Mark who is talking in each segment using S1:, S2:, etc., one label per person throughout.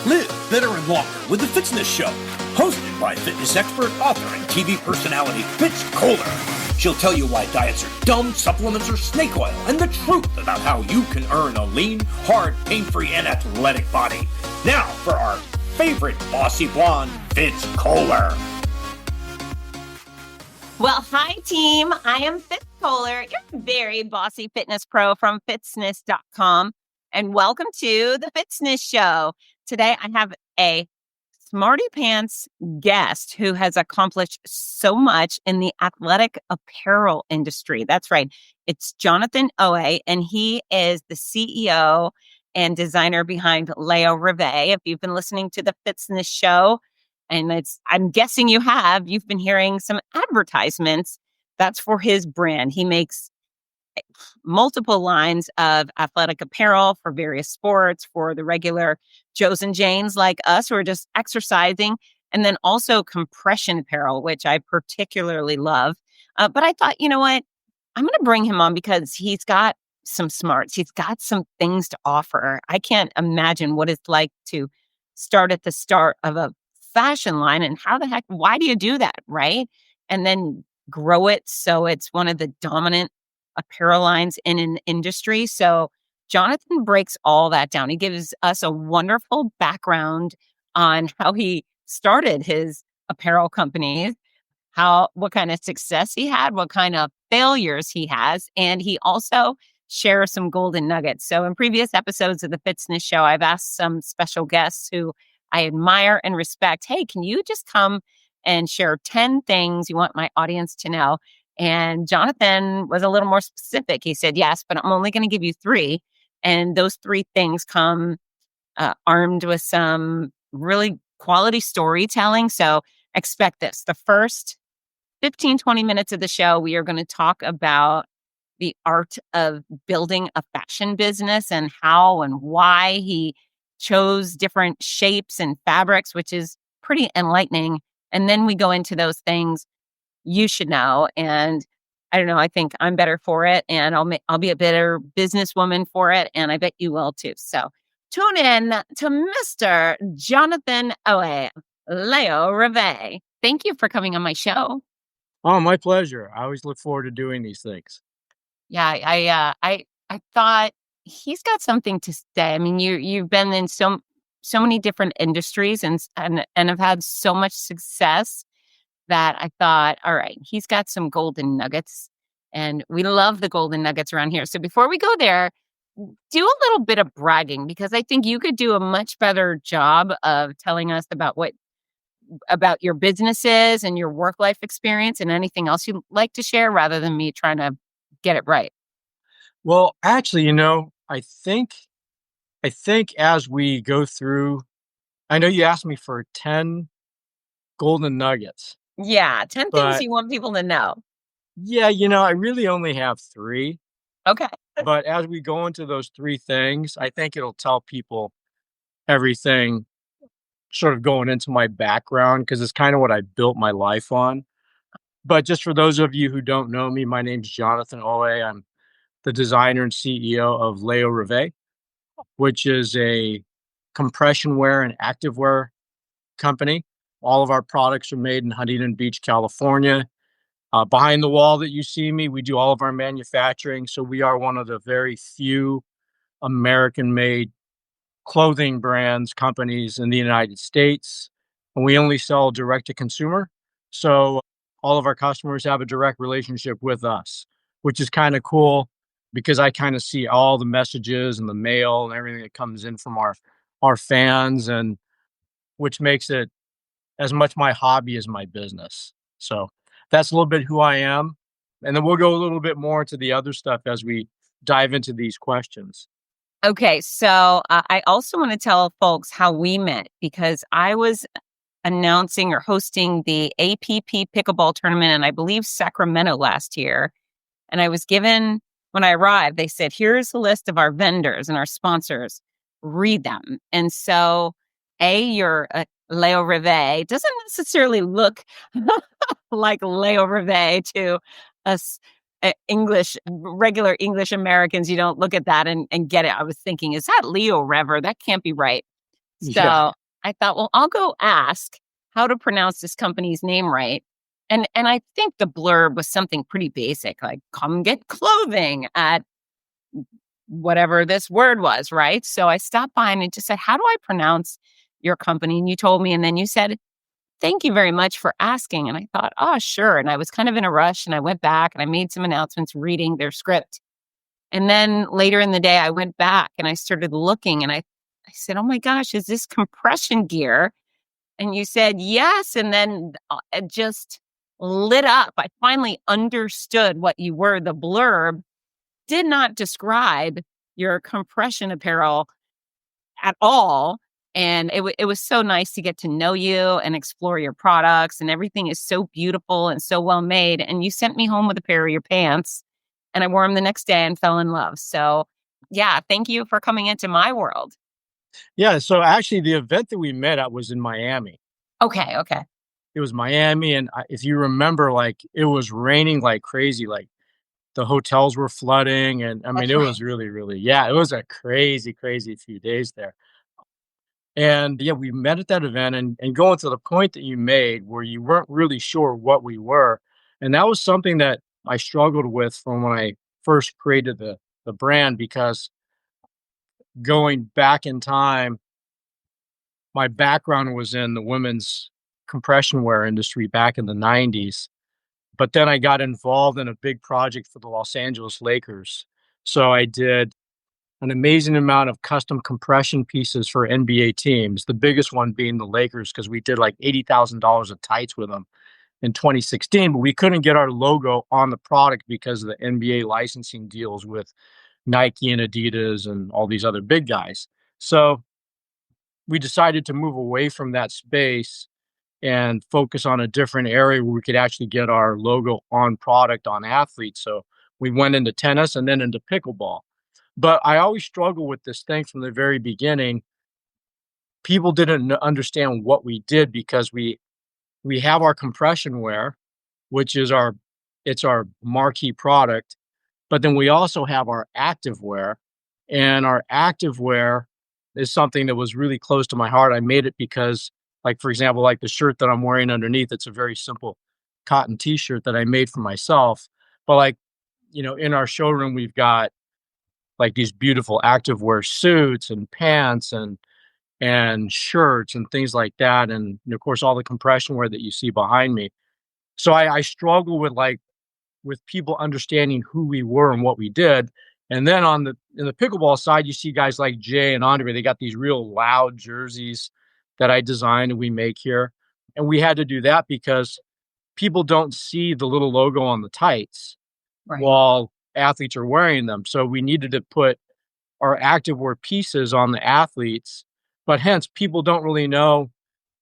S1: Live better and longer with the Fitzness Show, hosted by fitness expert, author, and TV personality Fitz Kohler. She'll tell you why diets are dumb, supplements are snake oil, and the truth about how you can earn a lean, hard, pain-free, and athletic body. Now for our favorite bossy blonde, Fitz Kohler.
S2: Well, hi, team. I am Fitz Kohler, your very bossy fitness pro from fitzness.com, and welcome to the Fitzness Show. Today, I have a smarty pants guest who has accomplished so much in the athletic apparel industry. That's right. It's Jonathan Owe, and he is the CEO and designer behind LEORÄVER. If you've been listening to the Fitzness Show, and I'm guessing you've been hearing some advertisements. That's for his brand. He makes multiple lines of athletic apparel for various sports, for the regular Joes and Janes like us who are just exercising, and then also compression apparel, which I particularly love. But I thought, you know what? I'm going to bring him on because he's got some smarts. He's got some things to offer. I can't imagine what it's like to start at the start of a fashion line, and why do you do that, right? And then grow it so it's one of the dominant apparel lines in an industry. So Jonathan breaks all that down. He gives us a wonderful background on how he started his apparel companies, what kind of success he had, what kind of failures he has, and he also shares some golden nuggets. So in previous episodes of the Fitzness Show, I've asked some special guests who I admire and respect, hey, can you just come and share 10 things you want my audience to know? And Jonathan was a little more specific. He said, yes, but I'm only going to give you 3. And those 3 things come armed with some really quality storytelling. So expect this. The first 15, 20 minutes of the show, we are going to talk about the art of building a fashion business and how and why he chose different shapes and fabrics, which is pretty enlightening. And then we go into those things you should know. And I don't know, I think I'm better for it, and I'll be a better businesswoman for it, and I bet you will too. So tune in to Mr. Jonathan Owe, LEORÄVER. Thank you for coming on my show.
S3: Oh, my pleasure. I always look forward to doing these things.
S2: Yeah, I thought he's got something to say. I mean, you've been in so many different industries and have had so much success that I thought, all right, he's got some golden nuggets, and we love the golden nuggets around here. So before we go there, do a little bit of bragging, because I think you could do a much better job of telling us about your businesses and your work-life experience and anything else you'd like to share, rather than me trying to get it right.
S3: Well, actually, I think as we go through, I know you asked me for 10 golden nuggets.
S2: Yeah, 10 things you want people to know.
S3: Yeah, I really only have 3.
S2: Okay.
S3: But as we go into those 3 things, I think it'll tell people everything sort of going into my background, because it's kind of what I built my life on. But just for those of you who don't know me, my name's Jonathan Owe. I'm the designer and CEO of LEORÄVER, which is a compression wear and activewear company. All of our products are made in Huntington Beach, California. Behind the wall that you see me, we do all of our manufacturing. So we are one of the very few American-made clothing brands, companies in the United States. And we only sell direct to consumer. So all of our customers have a direct relationship with us, which is kind of cool, because I kind of see all the messages and the mail and everything that comes in from our fans, and which makes it as much my hobby as my business. So that's a little bit who I am. And then we'll go a little bit more into the other stuff as we dive into these questions.
S2: Okay, so I also want to tell folks how we met, because I was announcing or hosting the APP pickleball tournament in, I believe, Sacramento last year. And I was given, when I arrived, they said, here's a list of our vendors and our sponsors. Read them. And so, you're LEORÄVER. Doesn't necessarily look like LEORÄVER to us regular English Americans. You don't look at that and get it. I was thinking, is that LEORÄVER? That can't be right.
S3: Yeah.
S2: So I thought, well, I'll go ask how to pronounce this company's name right. And I think the blurb was something pretty basic, like come get clothing at whatever this word was, right? So I stopped by and I just said, how do I pronounce your company? And you told me, and then you said, thank you very much for asking. And I thought, oh, sure. And I was kind of in a rush and I went back and I made some announcements reading their script. And then later in the day, I went back and I started looking and I said, oh my gosh, is this compression gear? And you said, yes. And then it just lit up. I finally understood what you were. The blurb did not describe your compression apparel at all. And it was so nice to get to know you and explore your products. And everything is so beautiful and so well made. And you sent me home with a pair of your pants. And I wore them the next day and fell in love. So, yeah, thank you for coming into my world.
S3: Yeah, so actually the event that we met at was in Miami.
S2: Okay, okay.
S3: It was Miami, and if you remember, like, it was raining like crazy, like, the hotels were flooding, and, I mean,
S2: That's
S3: it
S2: right.
S3: was really, really yeah, it was a crazy, crazy few days there. And, yeah, we met at that event and going to the point that you made where you weren't really sure what we were, and that was something that I struggled with from when I first created the brand because going back in time, my background was in the women's compression wear industry back in the '90s, but then I got involved in a big project for the Los Angeles Lakers. So I did an amazing amount of custom compression pieces for NBA teams, the biggest one being the Lakers, because we did like $80,000 of tights with them in 2016, but we couldn't get our logo on the product because of the NBA licensing deals with Nike and Adidas and all these other big guys. So we decided to move away from that space and focus on a different area where we could actually get our logo on product on athletes. So we went into tennis and then into pickleball. But I always struggle with this thing from the very beginning. People didn't understand what we did because we have our compression wear, which is our marquee product, but then we also have our active wear, and our active wear is something that was really close to my heart. I made it because, like, for example, like the shirt that I'm wearing underneath, it's a very simple cotton t-shirt that I made for myself. But like, in our showroom, we've got like these beautiful active wear suits and pants and shirts and things like that. And of course, all the compression wear that you see behind me. So I struggle with people understanding who we were and what we did. And then in the pickleball side, you see guys like Jay and Andre. They got these real loud jerseys that I designed and we make here. And we had to do that because people don't see the little logo on the tights
S2: Right.
S3: while athletes are wearing them. So we needed to put our activewear pieces on the athletes. But hence, people don't really know,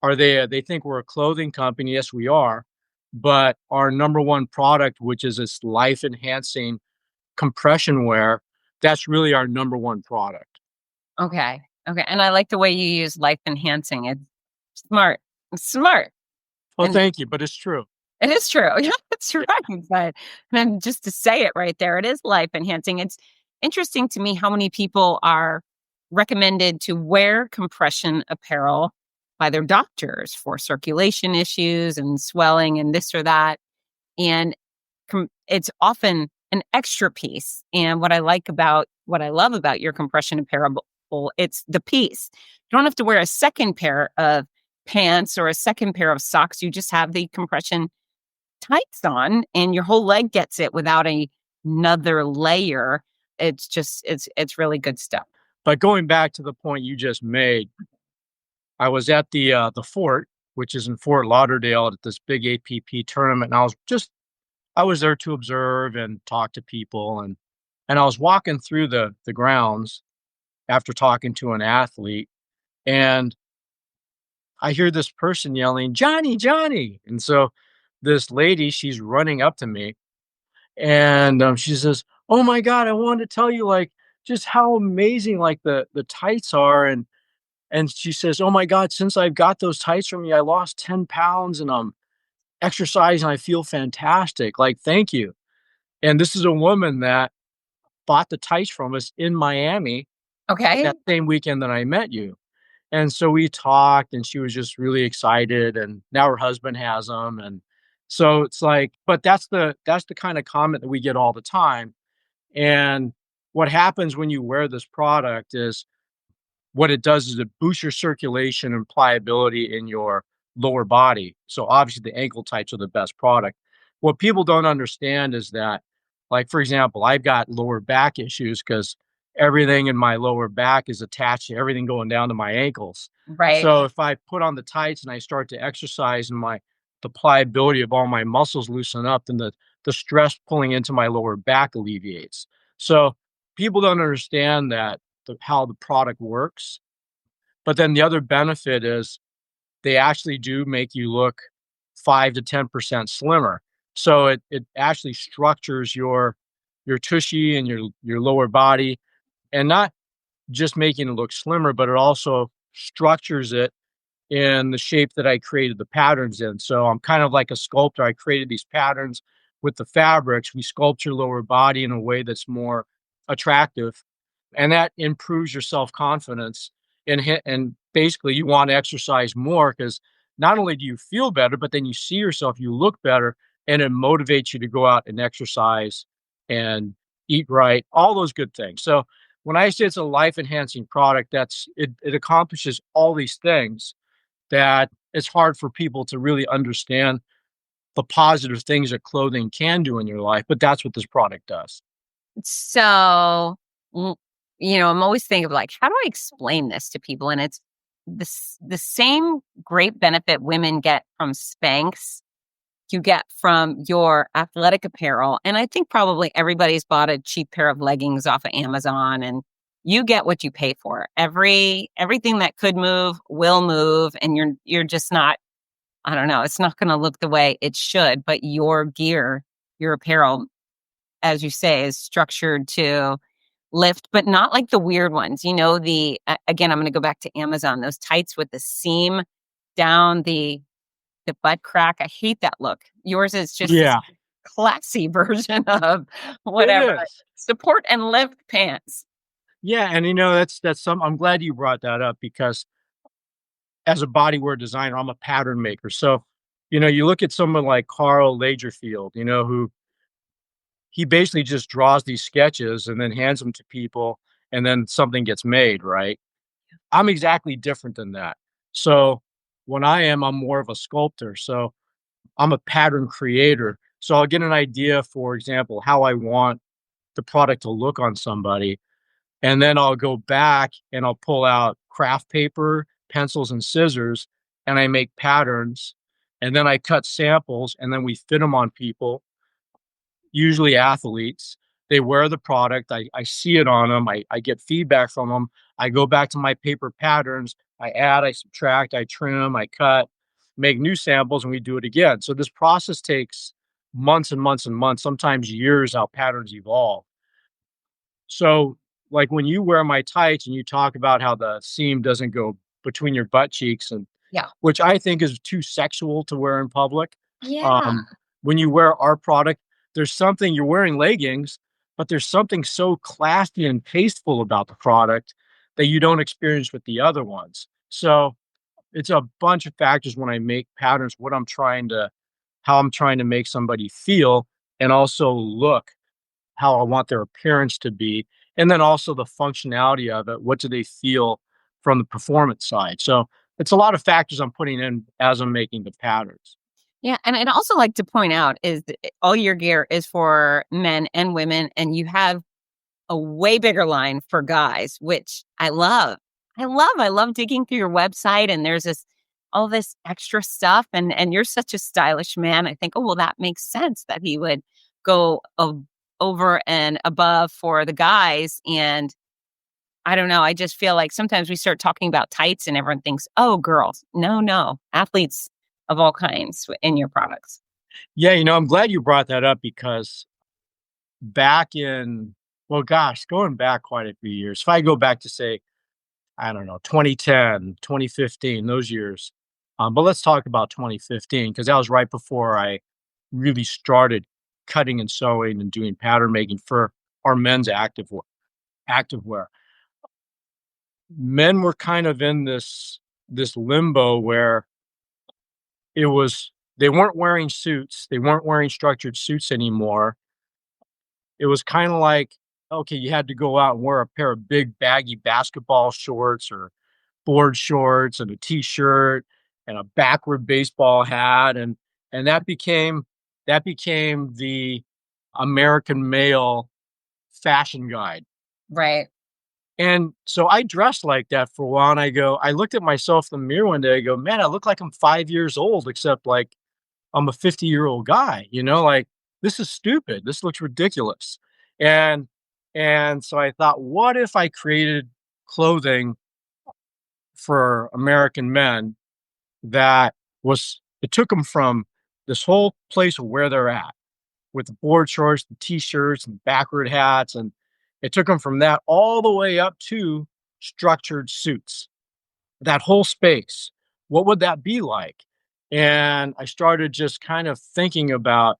S3: they think we're a clothing company. Yes, we are. But our number one product, which is this life enhancing compression wear, that's really our number one product.
S2: Okay. Okay. And I like the way you use life enhancing. It's smart. It's smart.
S3: Well,
S2: And
S3: thank you, but it's true.
S2: it is true. Yeah, that's right. But then just to say it right there, it is life enhancing. It's interesting to me how many people are recommended to wear compression apparel by their doctors for circulation issues and swelling and this or that. And it's often an extra piece. And what I love about your compression apparel, it's the piece. You don't have to wear a second pair of pants or a second pair of socks. You just have the compression tights on and your whole leg gets it without another layer. It's really good stuff.
S3: But going back to the point you just made, I was at the fort, which is in Fort Lauderdale, at this big APP tournament, and I was there to observe and talk to people, and I was walking through the grounds after talking to an athlete, and I hear this person yelling, "Johnny, Johnny!" And so this lady, she's running up to me, and she says, "Oh my God, I wanted to tell you like just how amazing like the tights are." And she says, "Oh my God, since I've got those tights from you, I lost 10 pounds and I'm exercising. I feel fantastic. Like, thank you." And this is a woman that bought the tights from us in Miami
S2: Okay.
S3: that same weekend that I met you. And so we talked, and she was just really excited, and now her husband has them, and so it's like, but that's the kind of comment that we get all the time. And what happens when you wear this product is what it does is it boosts your circulation and pliability in your lower body. So obviously the ankle tights are the best product. What people don't understand is that, like for example, I've got lower back issues because everything in my lower back is attached to everything going down to my ankles.
S2: Right.
S3: So if I put on the tights and I start to exercise and the pliability of all my muscles loosen up, then the stress pulling into my lower back alleviates. So people don't understand that how the product works. But then the other benefit is they actually do make you look 5 to 10% slimmer. So it actually structures your tushy and your lower body, and not just making it look slimmer, but it also structures it in the shape that I created the patterns in. So I'm kind of like a sculptor. I created these patterns with the fabrics. We sculpt your lower body in a way that's more attractive, and that improves your self-confidence. And basically you want to exercise more because not only do you feel better, but then you see yourself, you look better, and it motivates you to go out and exercise and eat right, all those good things. So when I say it's a life enhancing product, it accomplishes all these things that it's hard for people to really understand the positive things that clothing can do in your life, but that's what this product does.
S2: So, mm, I'm always thinking of like, how do I explain this to people? And it's the same great benefit women get from Spanx, you get from your athletic apparel. And I think probably everybody's bought a cheap pair of leggings off of Amazon, and you get what you pay for. Everything that could move will move, and you're just not, I don't know, it's not going to look the way it should, but your gear, your apparel, as you say, is structured to lift, but not like the weird ones. Again, I'm going to go back to Amazon, those tights with the seam down the butt crack. I hate that look. Yours is just this
S3: Yeah,
S2: classy version of
S3: it
S2: whatever.
S3: is.
S2: Support and lift pants.
S3: Yeah, and that's some I'm glad you brought that up because as a bodywear designer, I'm a pattern maker. So, you look at someone like Carl Lagerfeld, who he basically just draws these sketches and then hands them to people and then something gets made, right? I'm exactly different than that. So, I'm more of a sculptor. So, I'm a pattern creator. So, I'll get an idea, for example, how I want the product to look on somebody. And then I'll go back and I'll pull out craft paper, pencils, and scissors, and I make patterns. And then I cut samples, and then we fit them on people, usually athletes. They wear the product. I see it on them. I get feedback from them. I go back to my paper patterns. I add, I subtract, I trim, I cut, make new samples, and we do it again. So this process takes months and months and months, sometimes years, how patterns evolve. So, like, when you wear my tights and you talk about how the seam doesn't go between your butt cheeks, and
S2: Yeah.
S3: which I think is too sexual to wear in public.
S2: Yeah.
S3: Um, when you wear our product, there's something you're wearing leggings, but there's something so classy and tasteful about the product that you don't experience with the other ones. So, it's a bunch of factors when I make patterns, how I'm trying to make somebody feel and also look how I want their appearance to be, and then also the functionality of it. What do they feel from the performance side? So it's a lot of factors I'm putting in as I'm making the patterns.
S2: Yeah. And I'd also like to point out is that all your gear is for men and women, and you have a way bigger line for guys, which I love. I love digging through your website, and there's all this extra stuff, and you're such a stylish man. I think, oh well, that makes sense that he would go over and above for the guys. And I don't know, I just feel like sometimes we start talking about tights and everyone thinks, oh, girls. No, athletes of all kinds in your products.
S3: Yeah, I'm glad you brought that up because back in, well, gosh, going back quite a few years, if I go back to say, I don't know, 2010, 2015, those years. But let's talk about 2015 because that was right before I really started cutting and sewing and doing pattern making for our men's active wear. men were kind of in this limbo where it was they weren't wearing suits, they weren't wearing structured suits anymore. It was kinda like, okay, you had to go out and wear a pair of big baggy basketball shorts or board shorts and a t-shirt and a backward baseball hat, and that became the American male fashion guide.
S2: Right.
S3: And so I dressed like that for a while, and I looked at myself in the mirror one day, I go, "Man, I look like I'm 5 years old, except, like, I'm a 50-year-old guy," like, "This is stupid, this looks ridiculous." And and so I thought, "What if I created clothing for American men that was it took them from this whole place of where they're at with the board shorts, the t-shirts, and backward hats, and it took them from that all the way up to structured suits. That whole space, what would that be like?" And I started just kind of thinking about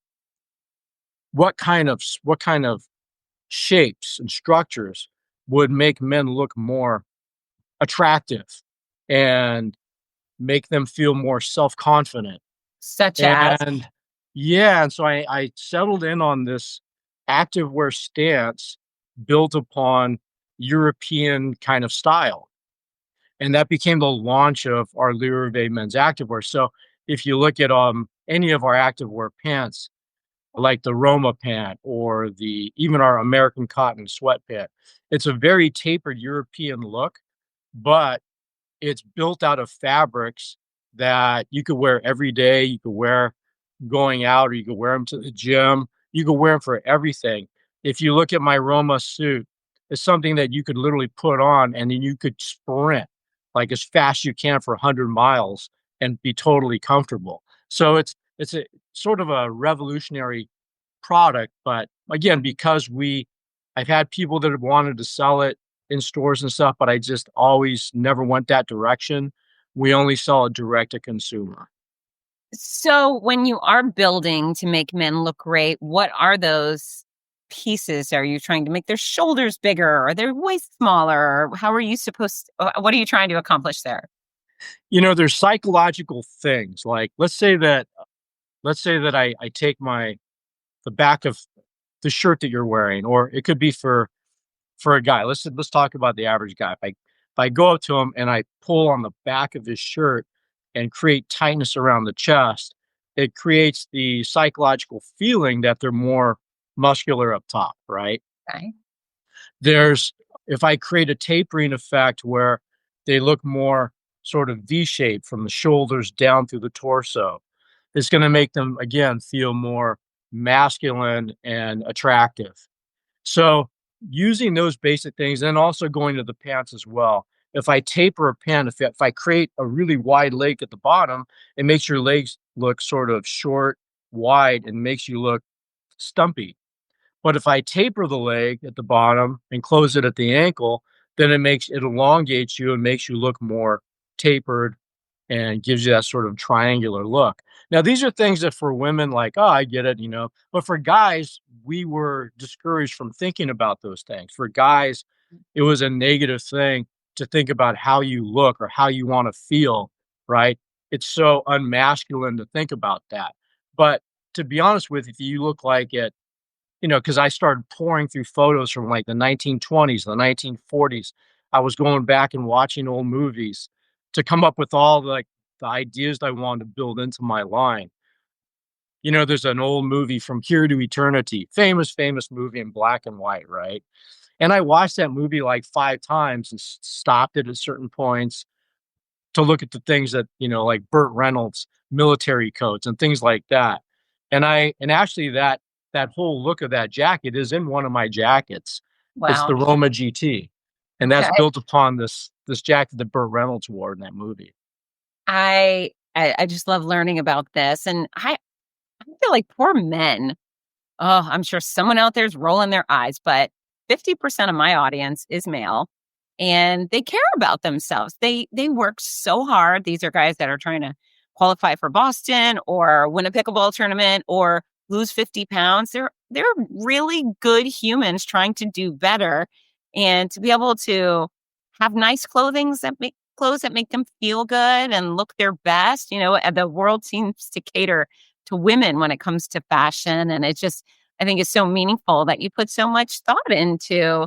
S3: what kind of shapes and structures would make men look more attractive and make them feel more self-confident.
S2: Such as.
S3: And yeah, and so I settled in on this activewear stance built upon European kind of style. And that became the launch of our LEORÄVER men's activewear. So if you look at any of our activewear pants, like the Roma pant or the even our American cotton sweat pant, it's a very tapered European look, but it's built out of fabrics that you could wear every day, you could wear going out, or you could wear them to the gym, you could wear them for everything. If you look at my Roma suit, it's something that you could literally put on and then you could sprint, like, as fast as you can for 100 miles and be totally comfortable. So it's a sort of a revolutionary product, but again, because I've had people that have wanted to sell it in stores and stuff, but I just always never went that direction. We only sell it direct to consumer.
S2: So when you are building to make men look great, what are those pieces? Are you trying to make their shoulders bigger or their waist smaller? Or how are you what are you trying to accomplish there?
S3: There's psychological things. Like, let's say that I take the back of the shirt that you're wearing, or it could be for a guy. Let's talk about the average guy. If I go up to him and I pull on the back of his shirt and create tightness around the chest, it creates the psychological feeling that they're more muscular up top, right?
S2: Okay.
S3: There's If I create a tapering effect where they look more sort of V-shaped from the shoulders down through the torso, it's going to make them again feel more masculine and attractive. So using those basic things and also going to the pants as well. If I taper a pant, if I create a really wide leg at the bottom, it makes your legs look sort of short, wide, and makes you look stumpy. But if I taper the leg at the bottom and close it at the ankle, then it elongates you and makes you look more tapered and gives you that sort of triangular look. Now, these are things that for women, like, oh, I get it. But for guys, we were discouraged from thinking about those things. For guys, it was a negative thing to think about how you look or how you want to feel, right? It's so unmasculine to think about that. But to be honest with you, if you look like it, because I started pouring through photos from like the 1920s, the 1940s. I was going back and watching old movies to come up with all the ideas that I wanted to build into my line. There's an old movie From Here to Eternity, famous movie in black and white, right? And I watched that movie like 5 times and stopped it at certain points to look at the things that, like Burt Reynolds military coats and things like that. And actually that whole look of that jacket is in one of my jackets. It's
S2: Wow.
S3: the Roma GT. And that's
S2: Okay.
S3: built upon this jacket that Burt Reynolds wore in that movie.
S2: I just love learning about this. And I feel like poor men. Oh, I'm sure someone out there is rolling their eyes, but 50% of my audience is male and they care about themselves. They work so hard. These are guys that are trying to qualify for Boston or win a pickleball tournament or lose 50 pounds. They're really good humans trying to do better. And to be able to have nice clothes that make them feel good and look their best. The world seems to cater to women when it comes to fashion. And I think it's so meaningful that you put so much thought into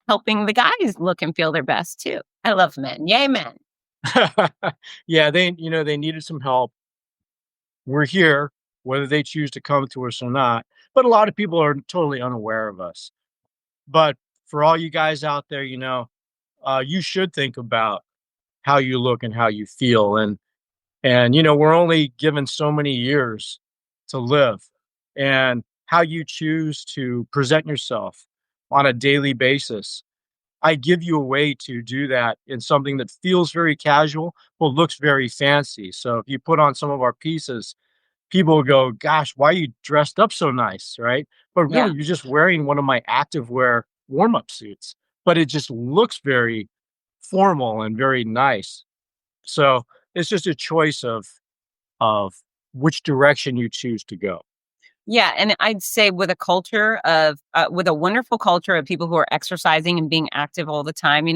S2: helping the guys look and feel their best too. I love men. Yay, men.
S3: Yeah, they needed some help. We're here, whether they choose to come to us or not. But a lot of people are totally unaware of us. But for all you guys out there, you should think about how you look and how you feel. And we're only given so many years to live, and how you choose to present yourself on a daily basis. I give you a way to do that in something that feels very casual, but looks very fancy. So if you put on some of our pieces, people will go, "Gosh, why are you dressed up so nice?" Right? But
S2: Yeah.
S3: really, you're just wearing one of my activewear warm-up suits, but it just looks very formal and very nice. So it's just a choice of which direction you choose to go.
S2: Yeah, and I'd say with a wonderful culture of people who are exercising and being active all the time,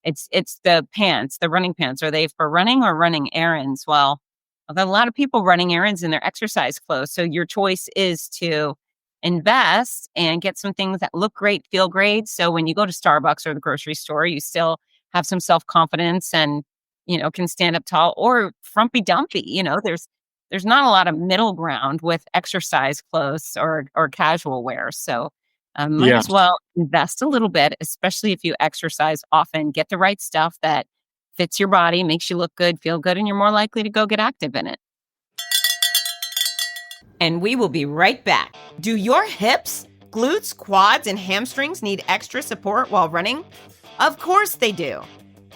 S2: it's the pants, the running pants. Are they for running or running errands? Well, there are a lot of people running errands in their exercise clothes. So your choice is to invest and get some things that look great, feel great. So when you go to Starbucks or the grocery store, you still have some self-confidence and, can stand up tall, or frumpy dumpy. There's not a lot of middle ground with exercise clothes or casual wear. So might
S3: Yeah,
S2: as well invest a little bit, especially if you exercise often. Get the right stuff that fits your body, makes you look good, feel good, and you're more likely to go get active in it. And we will be right back. Do your hips, glutes, quads, and hamstrings need extra support while running? Of course they do.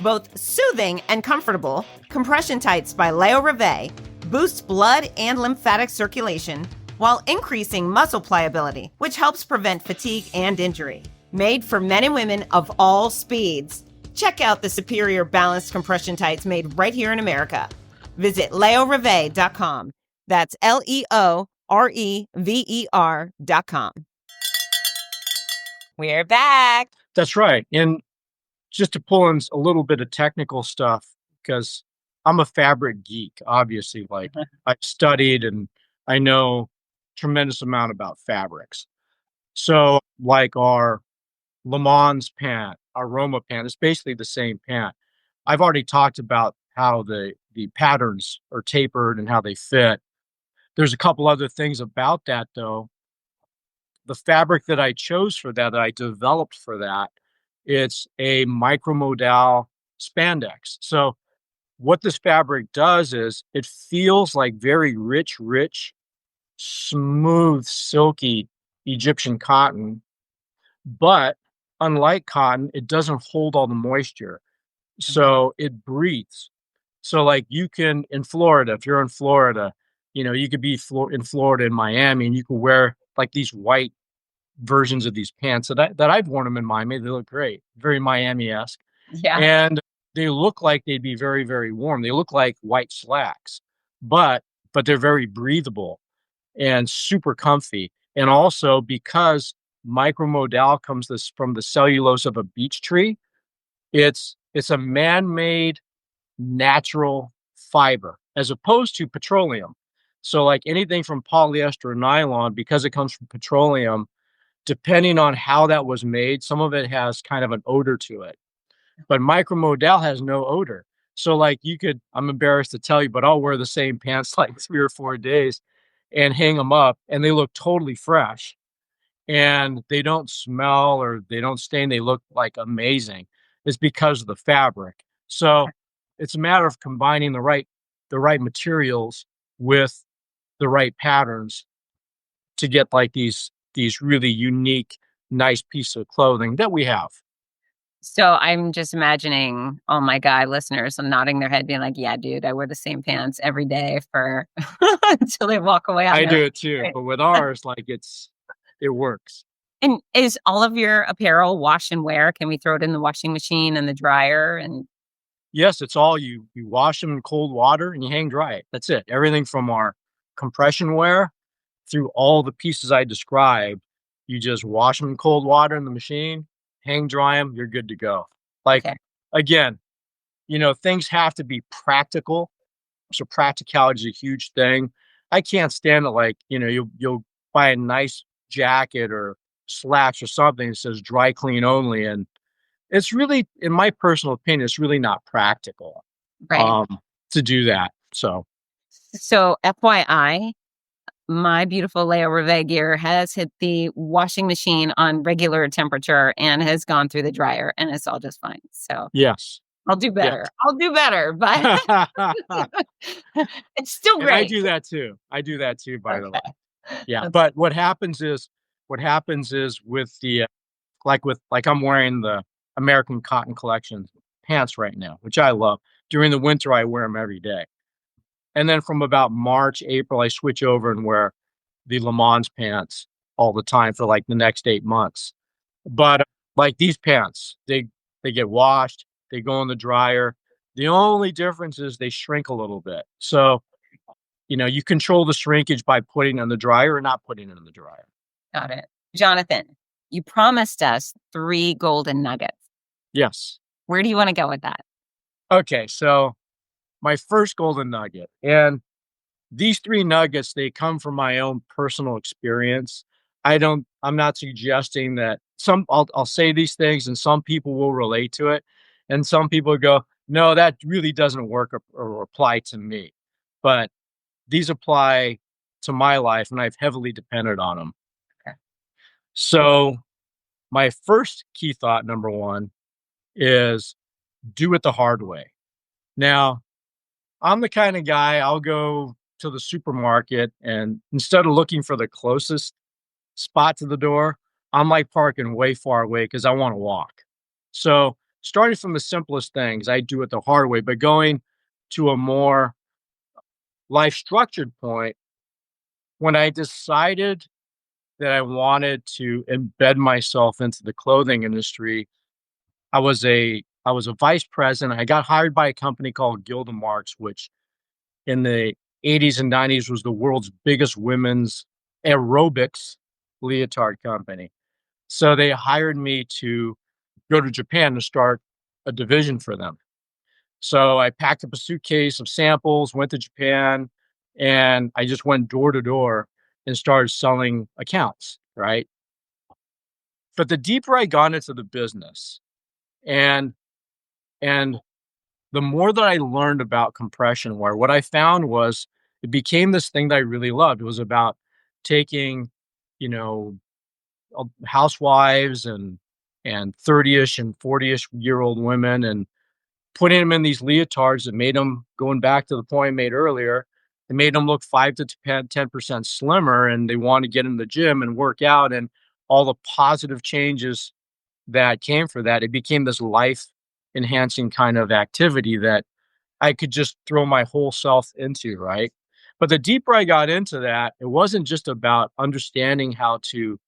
S2: Both soothing and comfortable, compression tights by LEORÉVER boosts blood and lymphatic circulation while increasing muscle pliability, which helps prevent fatigue and injury. Made for men and women of all speeds. Check out the superior balanced compression tights made right here in America. Visit LEORÉVER.com. That's LEOREVER.com. We're back.
S3: that's right. And just to pull in a little bit of technical stuff, because I'm a fabric geek, obviously. Like, I studied and I know tremendous amount about fabrics. So like our Le Mans pant, our Roma pant is basically the same pant. I've already talked about how the patterns are tapered and how they fit. There's a couple other things about that though. The fabric that I chose for that I developed for that, it's a micromodal spandex. So what this fabric does is it feels like very rich, smooth, silky Egyptian cotton, but unlike cotton, it doesn't hold all the moisture. So it breathes. So like you can in Florida, if you're in Florida, you could be in Florida in Miami and you can wear like these white versions of these pants that I've worn them in Miami. They look great, very Miami-esque,
S2: Yeah.
S3: and they look like they'd be very, very warm. They look like white slacks, but they're very breathable and super comfy. And also because micromodal comes this from the cellulose of a beech tree, it's a man-made natural fiber as opposed to petroleum. So like anything from polyester or nylon, because it comes from petroleum, depending on how that was made, some of it has kind of an odor to it. But micromodal has no odor. So like I'm embarrassed to tell you, but I'll wear the same pants like 3 or 4 days and hang them up and they look totally fresh and they don't smell or they don't stain. They look like amazing. It's because of the fabric. So it's a matter of combining the right materials with the right patterns to get like these really unique, nice piece of clothing that we have.
S2: So I'm just imagining all my guy listeners nodding their head, being like, "Yeah, dude, I wear the same pants every day for until they walk away on
S3: I
S2: their."
S3: do it too, but with ours, like it works.
S2: And is all of your apparel wash and wear? Can we throw it in the washing machine and the dryer? And
S3: Yes, it's all you wash them in cold water and you hang dry it. That's it. Everything from our compression wear through all the pieces I described, you just wash them in cold water in the machine, hang dry them, you're good to go. Like
S2: okay,
S3: again, things have to be practical. So practicality is a huge thing. I can't stand it. Like, you'll buy a nice jacket or slacks or something that says dry clean only. And it's really, in my personal opinion, it's really not practical
S2: Right.
S3: um, to do that. So,
S2: So, FYI, my beautiful LEORÉVER gear has hit the washing machine on regular temperature and has gone through the dryer, and it's all just fine. So,
S3: yes.
S2: I'll do
S3: Yes.
S2: better. I'll do better, but it's still
S3: And I
S2: great.
S3: do that too. By the way.
S2: Okay.
S3: Yeah.
S2: That's
S3: But what happens is with the, like I'm wearing the American Cotton Collection pants right now, which I love. During the winter, I wear them every day. And then from about March, April, I switch over and wear the Le Mans pants all the time for like the next 8 months. But like these pants, they get washed, they go in the dryer. The only difference is they shrink a little bit. So, you control the shrinkage by putting it in the dryer or not putting it in the dryer.
S2: got it. Jonathan, you promised us 3 golden nuggets.
S3: Yes.
S2: Where do you wanna go with that?
S3: Okay, so my first golden nugget, and these 3 nuggets, they come from my own personal experience. I'm not suggesting that I'll say these things and some people will relate to it, and some people go, "No, that really doesn't work or apply to me." But these apply to my life, and I've heavily depended on them.
S2: Okay.
S3: So, my first key thought, number 1, is do it the hard way. Now, I'm the kind of guy, I'll go to the supermarket, and instead of looking for the closest spot to the door, I'm like parking way far away because I want to walk. So, starting from the simplest things, I do it the hard way, but going to a more life structured point, when I decided that I wanted to embed myself into the clothing industry, I was a vice president. I got hired by a company called Gilda Marks, which in the 80s and 90s was the world's biggest women's aerobics leotard company. So they hired me to go to Japan to start a division for them. So I packed up a suitcase of samples, went to Japan, and I just went door to door and started selling accounts, right? But the deeper I got into the business and and the more that I learned about compression wear, what I found was it became this thing that I really loved. It was about taking, you know, housewives and 30ish and 40ish year old women and putting them in these leotards that made them, going back to the point I made earlier, it made them look 5 to 10% slimmer, and they want to get in the gym and work out, and all the positive changes that came for that. It became this life enhancing kind of activity that I could just throw my whole self into, right? But the deeper I got into that, it wasn't just about understanding how to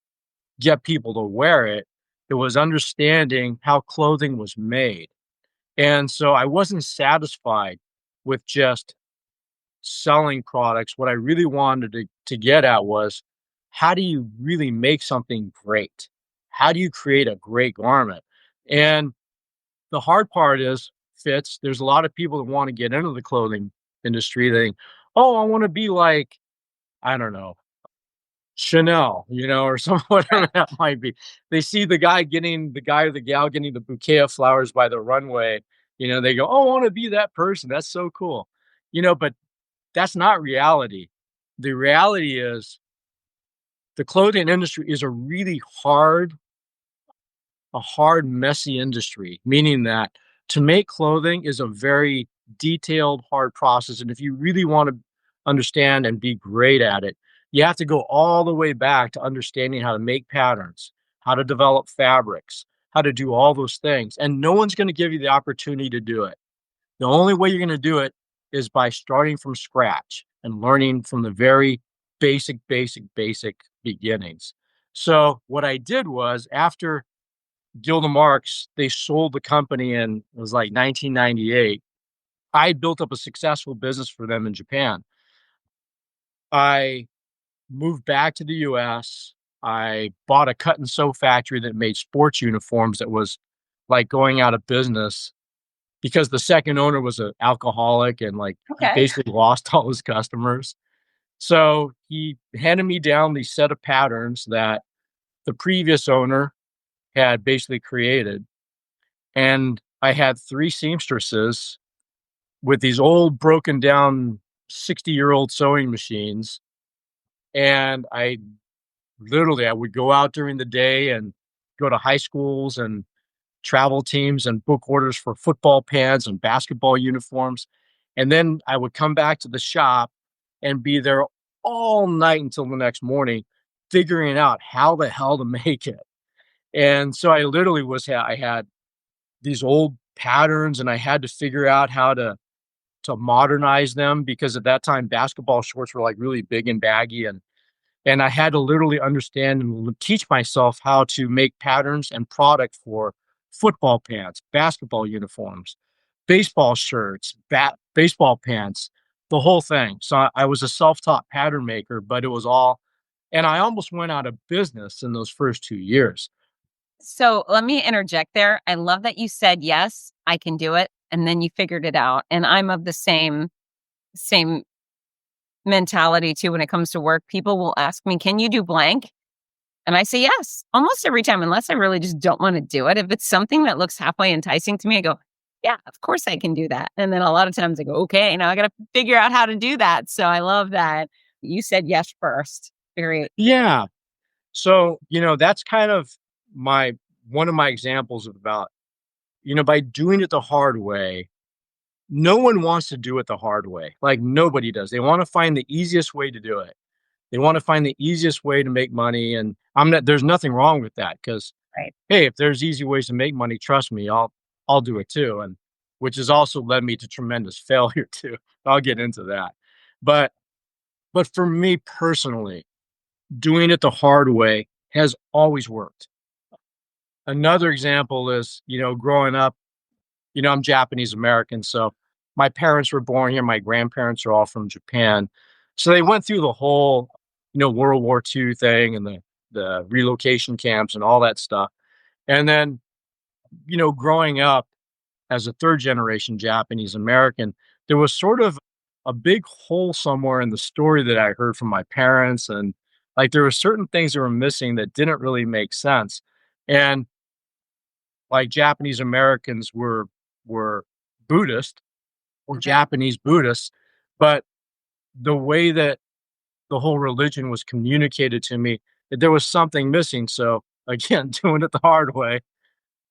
S3: get people to wear it. It was understanding how clothing was made. And so I wasn't satisfied with just selling products. What I really wanted to get at was, how do you really make something great? How do you create a great garment? And the hard part is, Fitz, there's a lot of people that want to get into the clothing industry. They think, oh, I want to be like, I don't know, Chanel, or some whatever that might be. They see the guy or the gal getting the bouquet of flowers by the runway. They go, oh, I want to be that person. That's so cool. But that's not reality. The reality is the clothing industry is a hard, messy industry, meaning that to make clothing is a very detailed, hard process. And if you really want to understand and be great at it, you have to go all the way back to understanding how to make patterns, how to develop fabrics, how to do all those things. And no one's going to give you the opportunity to do it. The only way you're going to do it is by starting from scratch and learning from the very basic beginnings. So what I did was, after Gilda Marks, they sold the company in, it was like 1998. I had built up a successful business for them in Japan. I moved back to the US. I bought a cut and sew factory that made sports uniforms that was like going out of business. because the second owner was an alcoholic and like he
S2: Okay.
S3: basically lost all his customers. So he handed me down these set of patterns that the previous owner had basically created. And I had three seamstresses with these old broken down 60-year-old sewing machines. And I would go out during the day and go to high schools and travel teams and book orders for football pads and basketball uniforms. And then I would come back to the shop and be there all night until the next morning, figuring out how the hell to make it. And so I literally I had these old patterns and I had to figure out how to modernize them because at that time basketball shorts were like really big and baggy and I had to literally understand and teach myself how to make patterns and product for football pants, basketball uniforms, baseball shirts, baseball pants, the whole thing. So I was a self-taught pattern maker, but it was all, and I almost went out of business in those first 2 years.
S2: So let me interject there. I love that you said, yes, I can do it. And then you figured it out. And I'm of the same mentality too when it comes to work. People will ask me, can you do blank? And I say yes, almost every time, unless I really just don't want to do it. If it's something that looks halfway enticing to me, I go, yeah, of course I can do that. And then a lot of times I go, okay, now I got to figure out how to do that. So I love that you said yes first. Very,
S3: Yeah. So, that's kind of my one of my examples of about, by doing it the hard way. No one wants to do it the hard way. Like nobody does. They want to find the easiest way to do it. They want to find the easiest way to make money. And there's nothing wrong with that because,
S2: right.
S3: hey, if there's easy ways to make money, trust me, I'll do it too. And which has also led me to tremendous failure too. I'll get into that. But for me personally, doing it the hard way has always worked. Another example is, growing up, I'm Japanese American, so my parents were born here. My grandparents are all from Japan. So they went through the whole, World War II thing and the relocation camps and all that stuff. And then, growing up as a third generation Japanese American, there was sort of a big hole somewhere in the story that I heard from my parents. And like there were certain things that were missing that didn't really make sense. And like Japanese Americans were Buddhist or Japanese Buddhists, but the way that the whole religion was communicated to me, that there was something missing. So again, doing it the hard way.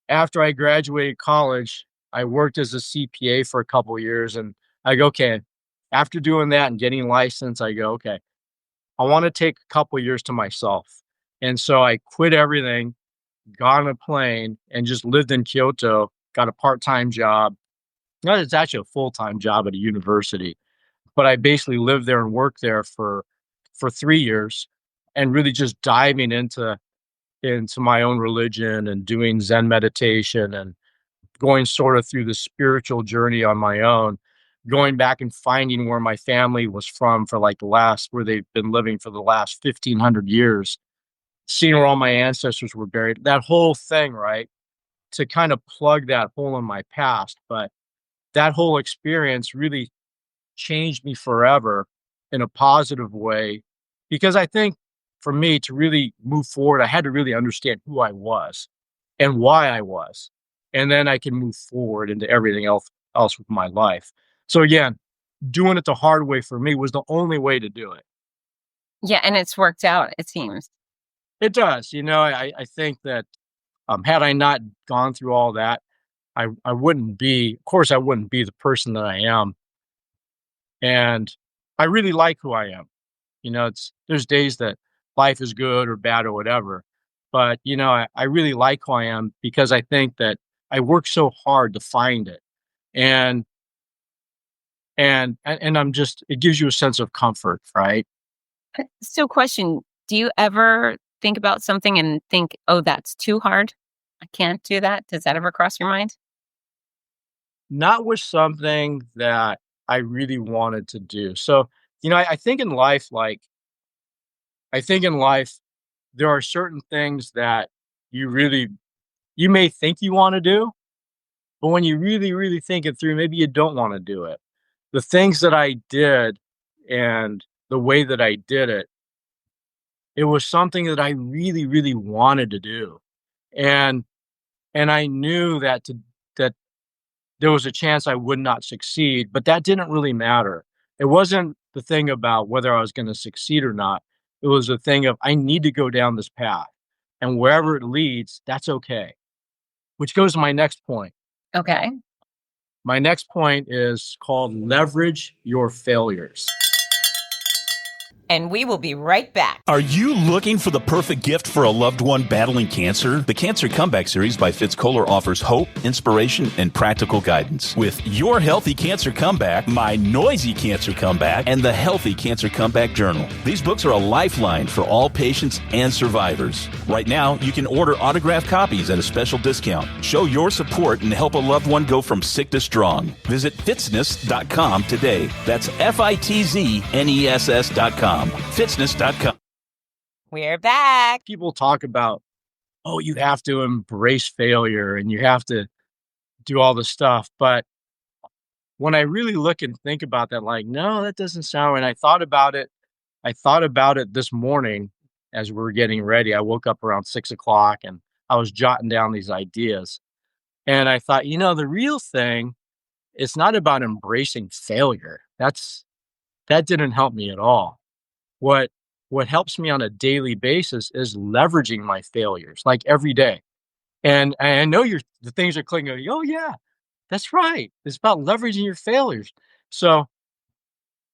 S3: After I graduated college, I worked as a CPA for a couple of years, and I go, okay. After doing that and getting licensed, I go, okay. I want to take a couple of years to myself, and so I quit everything, got on a plane, and just lived in Kyoto. Got a part-time job. No, it's actually a full-time job at a university, but I basically lived there and worked there for 3 years and really just diving into my own religion and doing Zen meditation and going sort of through the spiritual journey on my own, going back and finding where my family was from for like where they've been living for the last 1,500 years, seeing where all my ancestors were buried, that whole thing, right? To kind of plug that hole in my past. But that whole experience really changed me forever in a positive way because I think for me to really move forward, I had to really understand who I was and why I was. And then I can move forward into everything else with my life. So again, doing it the hard way for me was the only way to do it.
S2: Yeah. And it's worked out, it seems.
S3: It does. I think that had I not gone through all that, I wouldn't be, of course, I wouldn't be the person that I am. And I really like who I am. There's days that life is good or bad or whatever. But, I really like who I am because I think that I work so hard to find it. And I'm just, it gives you a sense of comfort, right?
S2: So, question, do you ever think about something and think, oh, that's too hard? I can't do that. Does that ever cross your mind?
S3: Not with something that I really wanted to do. So, I think in life, there are certain things that you may think you want to do, But when you really, really think it through, maybe you don't want to do it. The things that I did and the way that I did it, it was something that I really, really wanted to do. And I knew that there was a chance I would not succeed, but that didn't really matter. It wasn't the thing about whether I was going to succeed or not. It was a thing of I need to go down this path. And wherever it leads, that's okay. Which goes to my next point.
S2: Okay.
S3: My next point is called leverage your failures.
S2: And we will be right back.
S4: Are you looking for the perfect gift for a loved one battling cancer? The Cancer Comeback Series by Fitz Kohler offers hope, inspiration, and practical guidance. With Your Healthy Cancer Comeback, My Noisy Cancer Comeback, and The Healthy Cancer Comeback Journal. These books are a lifeline for all patients and survivors. Right now, you can order autographed copies at a special discount. Show your support and help a loved one go from sick to strong. Visit fitzness.com today. That's FITZNESS.com. Fitzness.com.
S2: We're back.
S3: People talk about, oh, you have to embrace failure and you have to do all this stuff. But when I really look and think about that, like, no, that doesn't sound right. I thought about it this morning as we were getting ready. I woke up around 6 o'clock and I was jotting down these ideas. And I thought, the real thing, it's not about embracing failure. That didn't help me at all. What helps me on a daily basis is leveraging my failures, like every day. And I know the things are clicking. Oh yeah, that's right. It's about leveraging your failures. So,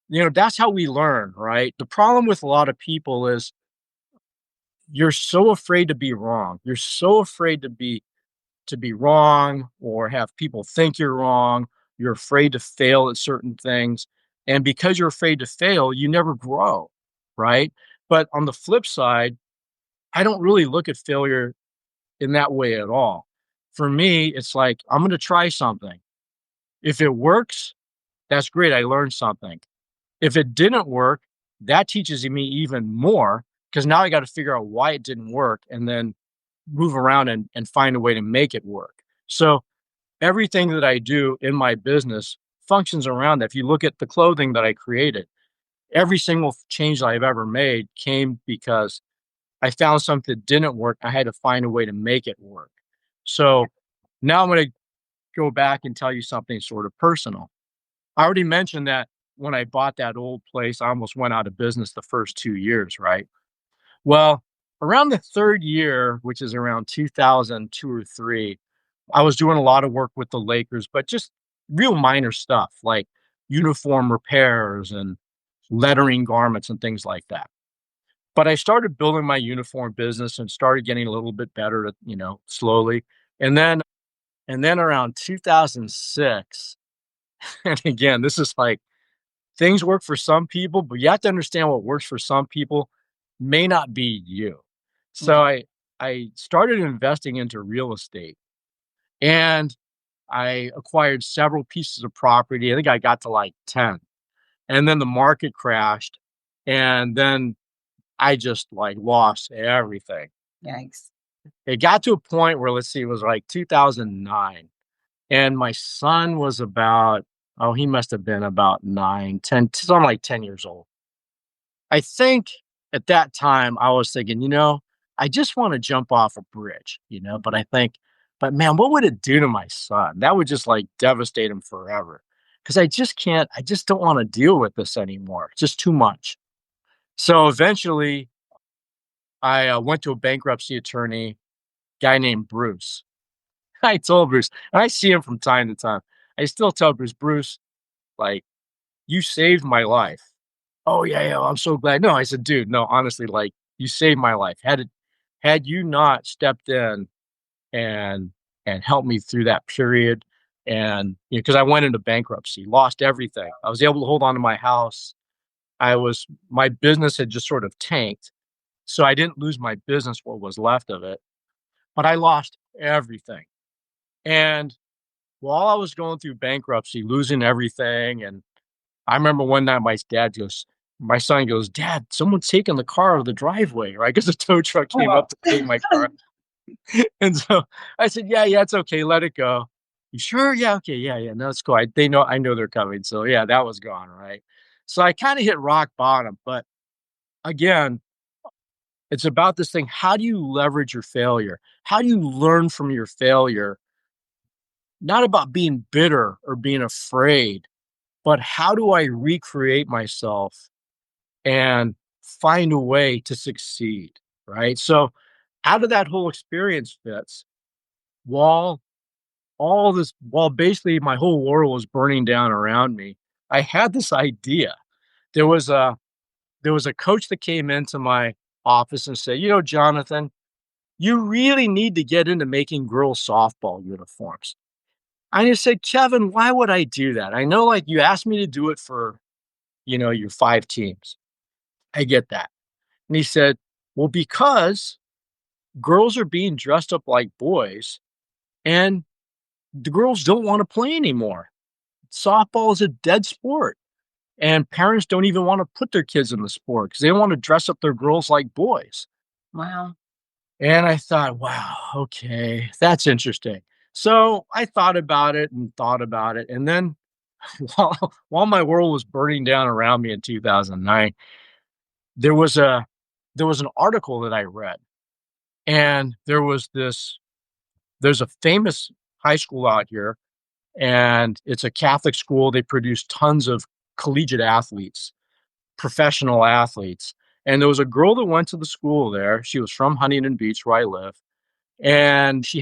S3: that's how we learn, right? The problem with a lot of people is you're so afraid to be wrong. You're so afraid to be wrong or have people think you're wrong. You're afraid to fail at certain things. And because you're afraid to fail, you never grow, right? But on the flip side, I don't really look at failure in that way at all. For me, it's like, I'm going to try something. If it works, that's great. I learned something. If it didn't work, that teaches me even more because now I got to figure out why it didn't work and then move around and find a way to make it work. So everything that I do in my business functions around that. If you look at the clothing that I created, every single change that I've ever made came because I found something that didn't work. I had to find a way to make it work. So now I'm going to go back and tell you something sort of personal. I already mentioned that when I bought that old place, I almost went out of business the first 2 years, right? Well, around the third year, which is around 2002 or 3, I was doing a lot of work with the Lakers, but just real minor stuff like uniform repairs and lettering garments and things like that. But I started building my uniform business and started getting a little bit better, slowly. And then around 2006, and again, this is like things work for some people, but you have to understand what works for some people may not be you. So I started investing into real estate and I acquired several pieces of property. I think I got to like 10. And then the market crashed. And then I just like lost everything.
S2: Yikes.
S3: It got to a point where, it was like 2009. And my son was he must have been about 9, 10, something like 10 years old. I think at that time I was thinking, I just want to jump off a bridge, but man, what would it do to my son? That would just like devastate him forever. Because I just don't want to deal with this anymore. It's just too much. So eventually I went to a bankruptcy attorney, guy named Bruce. I told Bruce, and I see him from time to time. I still tell Bruce, like, you saved my life. Oh yeah, I'm so glad. No, I said, dude, no, honestly, like, you saved my life. Had you not stepped in and helped me through that period, and because I went into bankruptcy, lost everything. I was able to hold on to my house. My business had just sort of tanked, so I didn't lose my business, what was left of it, but I lost everything. And while I was going through bankruptcy, losing everything, and I remember one night my son goes, Dad, someone's taking the car out of the driveway, right? Because the tow truck came up to take my car. And so I said, yeah, it's okay. Let it go. You sure? Yeah, okay, yeah. No, it's cool. I know they're coming. So yeah, that was gone, right? So I kind of hit rock bottom. But again, it's about this thing. How do you leverage your failure? How do you learn from your failure? Not about being bitter or being afraid, but how do I recreate myself and find a way to succeed? Right. So how did that whole experience fits? While while basically my whole world was burning down around me, I had this idea. There was a there was a coach that came into my office and said, Jonathan, you really need to get into making girls softball uniforms. I just said, Kevin, why would I do that? I know, like, you asked me to do it for, your 5 teams. I get that. And he said, well, because girls are being dressed up like boys and the girls don't want to play anymore. Softball is a dead sport. And parents don't even want to put their kids in the sport because they don't want to dress up their girls like boys.
S2: Wow.
S3: And I thought, wow, okay, that's interesting. So I thought about it and thought about it. And then while my world was burning down around me in 2009, there was a there was an article that I read, and there's a famous high school out here, and it's a Catholic school. They produce tons of collegiate athletes, professional athletes. And there was a girl that went to the school there. She was from Huntington Beach, where I live. And she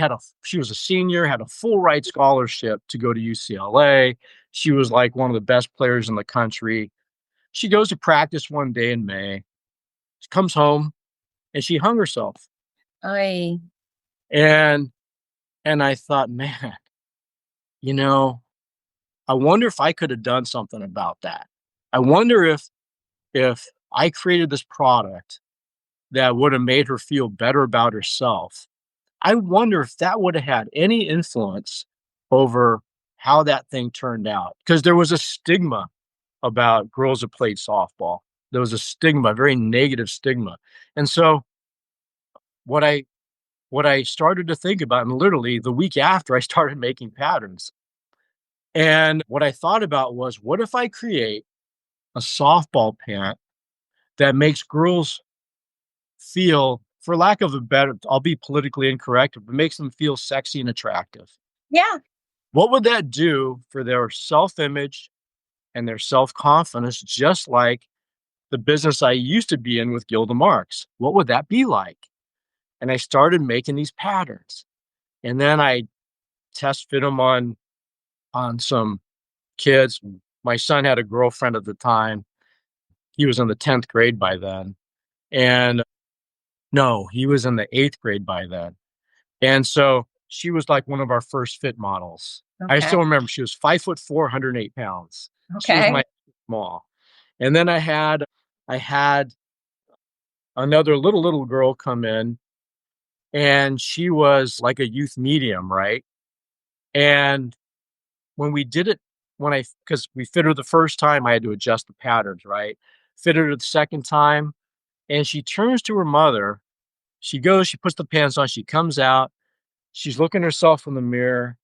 S3: was a senior, had a full ride scholarship to go to UCLA. She was like one of the best players in the country. She goes to practice one day in May. She comes home and she hung herself.
S2: I
S3: And I thought, man, you know, I wonder if I could have done something about that. I wonder if I created this product that would have made her feel better about herself. I wonder if that would have had any influence over how that thing turned out. Because there was a stigma about girls that played softball. There was a stigma, a very negative stigma. And so what I what I started to think about, and literally the week after I started making patterns. And what I thought about was, what if I create a softball pant that makes girls feel, for lack of a better, I'll be politically incorrect, but makes them feel sexy and attractive.
S2: yeah.
S3: What would that do for their self-image and their self-confidence, just like the business I used to be in with Gilda Marks? What would that be like? And I started making these patterns. And then I test fit them on some kids. My son had a girlfriend at the time. He was in the 10th grade by then. And no, he was in the 8th grade by then. And so she was like one of our first fit models. I
S2: Okay.
S3: still remember she was 5'4", 108 pounds. She was
S2: Okay.
S3: my small. And then I had another little girl come in, and she was like a youth medium, right? And when we did it, because we fit her the first time, I had to adjust the patterns, right? Fit her the second time, and she turns to her mother. She goes, she puts the pants on, she comes out, she's looking at herself in the mirror,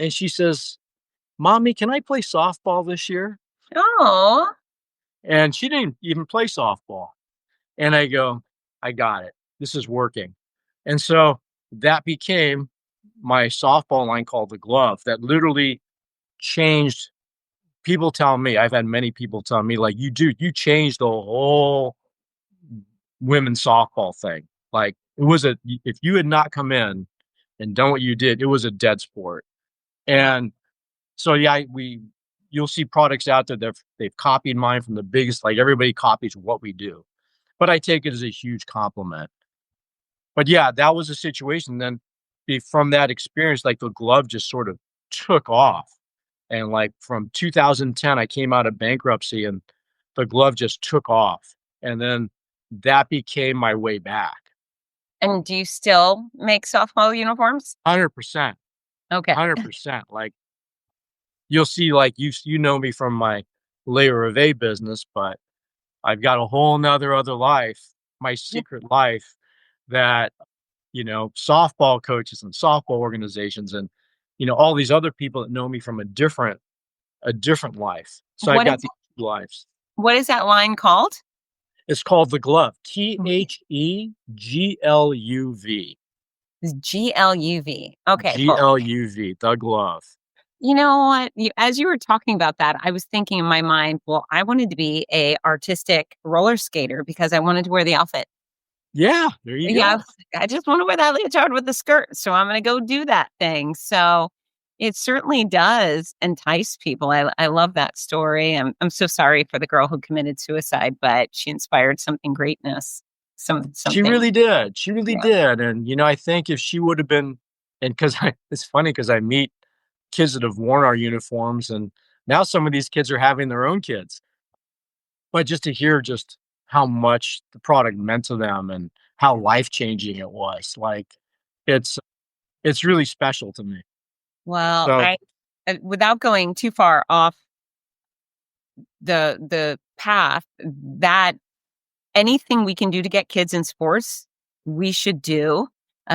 S3: and she says, Mommy, can I play softball this year?
S2: Oh,
S3: And she didn't even play softball. And I go, I got it. This is working. And so that became my softball line called the Glove, that literally changed. People tell me, I've had many people tell me, like, you changed the whole women's softball thing. Like, if you had not come in and done what you did, it was a dead sport. And so, yeah, you'll see products out there that they've copied mine from the biggest, like, everybody copies what we do, but I take it as a huge compliment. But yeah, that was a situation. Then from that experience, like, the Glove just sort of took off. And like from 2010, I came out of bankruptcy and the Glove just took off. And then that became my way back.
S2: and do you still make softball uniforms?
S3: 100%.
S2: Okay.
S3: 100%. Like, you'll see, like, you know me from my LEORÉVER business, but I've got a whole nother other life, my secret life, that, softball coaches and softball organizations and all these other people that know me from a different life. So I've
S2: What is
S3: got these two lives.
S2: what is that line called?
S3: It's called The Glove.
S2: Mhm.
S3: THEGLUV.
S2: GLUV. Okay, well,
S3: GLUV, The Glove.
S2: you know what? As you were talking about that, I was thinking in my mind, well, I wanted to be a artistic roller skater because I wanted to wear the outfit.
S3: Yeah, there you
S2: Yeah,
S3: go.
S2: I just wanna wear that leotard with the skirt, so I'm gonna go do that thing. So, it certainly does entice people. I love that story. I'm so sorry for the girl who committed suicide, but she inspired something greatness.
S3: She
S2: Something.
S3: really did. She really
S2: Yeah.
S3: did. And, I think if she would have been, and because it's funny because I meet kids that have worn our uniforms, and now some of these kids are having their own kids. But just to hear just how much the product meant to them and how life changing it was, like it's it's really special to me.
S2: Well,
S3: So
S2: I without going too far off the path, that anything we can do to get kids in sports, we should do.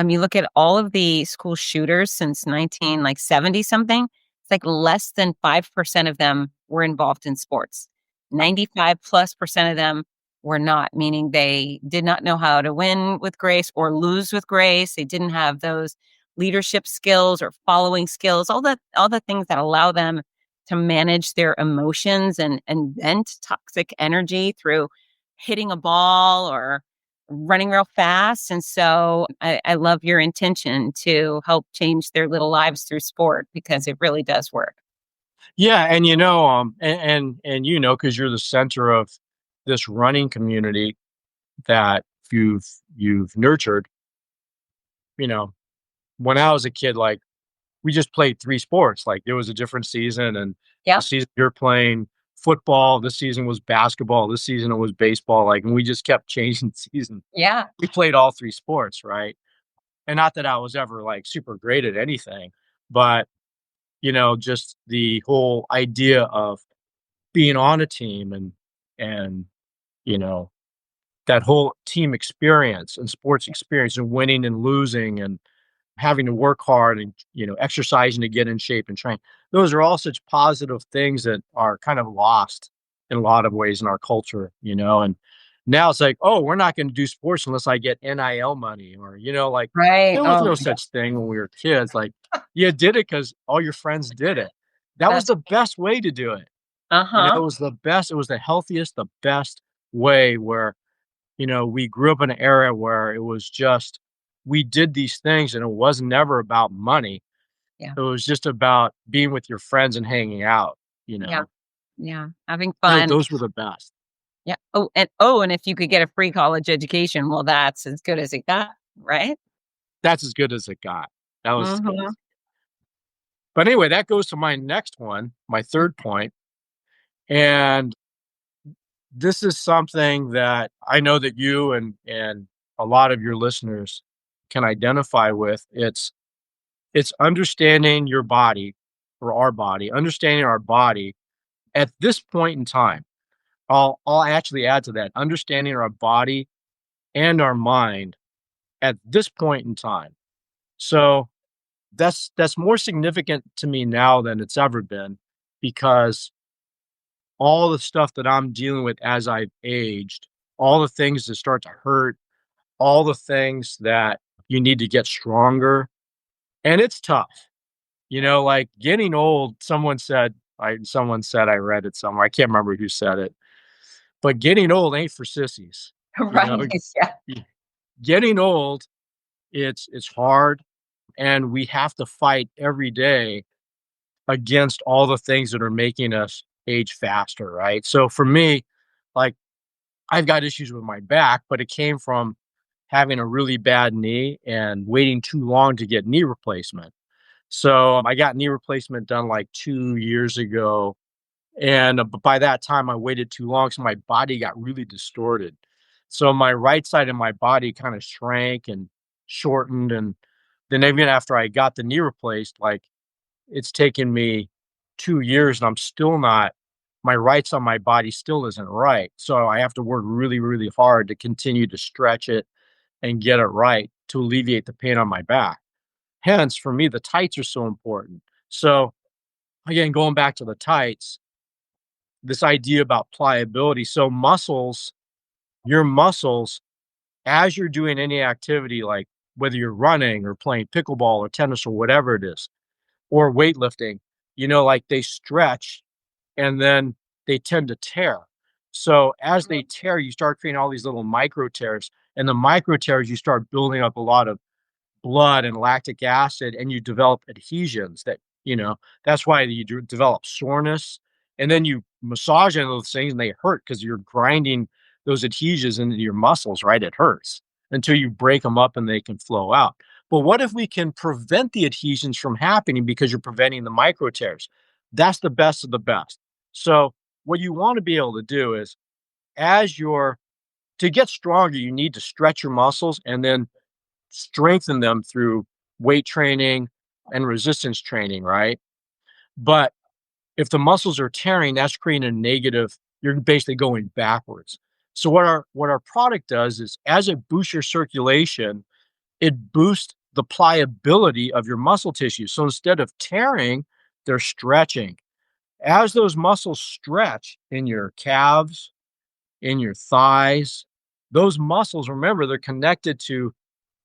S2: You look at all of the school shooters since 70 something, it's like less than 5% of them were involved in sports. 95+% of them were not, meaning they did not know how to win with grace or lose with grace. They didn't have those leadership skills or following skills, all the things that allow them to manage their emotions and vent toxic energy through hitting a ball or running real fast. And so I love your intention to help change their little lives through sport because it really does work.
S3: yeah, and and because you're the center of this running community that you've nurtured. You know, when I was a kid, like we just played 3 sports, like, there was a different season, and the
S2: Yeah.
S3: season you're playing football, this season was basketball, this season it was baseball, like, and we just kept changing season.
S2: Yeah.
S3: We played all 3 sports, right? And not that I was ever, like, super great at anything, but, just the whole idea of being on a team and, you know, that whole team experience and sports experience and winning and losing and having to work hard and exercising to get in shape and train, those are all such positive things that are kind of lost in a lot of ways in our culture, and now it's like, oh, we're not going to do sports unless I get NIL money, or like
S2: Right.
S3: there was
S2: Oh
S3: no
S2: my God.
S3: such thing when we were kids. Like, you did it because all your friends did it. That was
S2: That's
S3: the best way to do it. It
S2: uh-huh.
S3: was the best, it was the healthiest, the best way, where we grew up in an era where it was just we did these things and it was never about money.
S2: Yeah.
S3: It was just about being with your friends and hanging out, you
S2: Yeah.
S3: know?
S2: Yeah. Having fun.
S3: Those were the best.
S2: Yeah. And if you could get a free college education, well, that's as good as it got, right?
S3: That's as good as it got. That was as good as
S2: Mhm.
S3: But anyway, that goes to my next one, my third point, and this is something that I know that you and a lot of your listeners can identify with. It's understanding your body, or our body, understanding our body at this point in time. I'll actually add to that, understanding our body and our mind at this point in time. So that's more significant to me now than it's ever been, because all the stuff that I'm dealing with as I've aged, all the things that start to hurt, all the things that you need to get stronger, and it's tough. Like getting old, someone said, I read it somewhere. I can't remember who said it, but getting old ain't for sissies. You know,
S2: Right. Yeah.
S3: y- Getting old, it's hard, and we have to fight every day against all the things that are making us age faster, right? So for me, like, I've got issues with my back, but it came from having a really bad knee and waiting too long to get knee replacement. So I got knee replacement done like 2 years ago, and but by that time I waited too long, so my body got really distorted. So my right side of my body kind of shrank and shortened, and then even after I got the knee replaced, like, it's taken me 2 years and I'm still not my right side of my body still isn't right. So I have to work really, really hard to continue to stretch it and get it right to alleviate the pain on my back. Hence, for me, the tights are so important. So again, going back to the tights, this idea about pliability. So your muscles, as you're doing any activity, like whether you're running or playing pickleball or tennis or whatever it is, or weightlifting, like they stretch and then they tend to tear. So as they tear, you start creating all these little micro tears, and the micro tears, you start building up a lot of blood and lactic acid, and you develop adhesions that's why you develop soreness. And then you massage into those things and they hurt because you're grinding those adhesions into your muscles, right? It hurts until you break them up and they can flow out. But what if we can prevent the adhesions from happening because you're preventing the micro tears? That's the best of the best. So what you want to be able to do is, to get stronger, you need to stretch your muscles and then strengthen them through weight training and resistance training, right? But if the muscles are tearing, that's creating a negative, you're basically going backwards. So what our product does is, as it boosts your circulation, it boosts the pliability of your muscle tissue. So instead of tearing, they're stretching. As those muscles stretch in your calves, in your thighs, those muscles, remember, they're connected to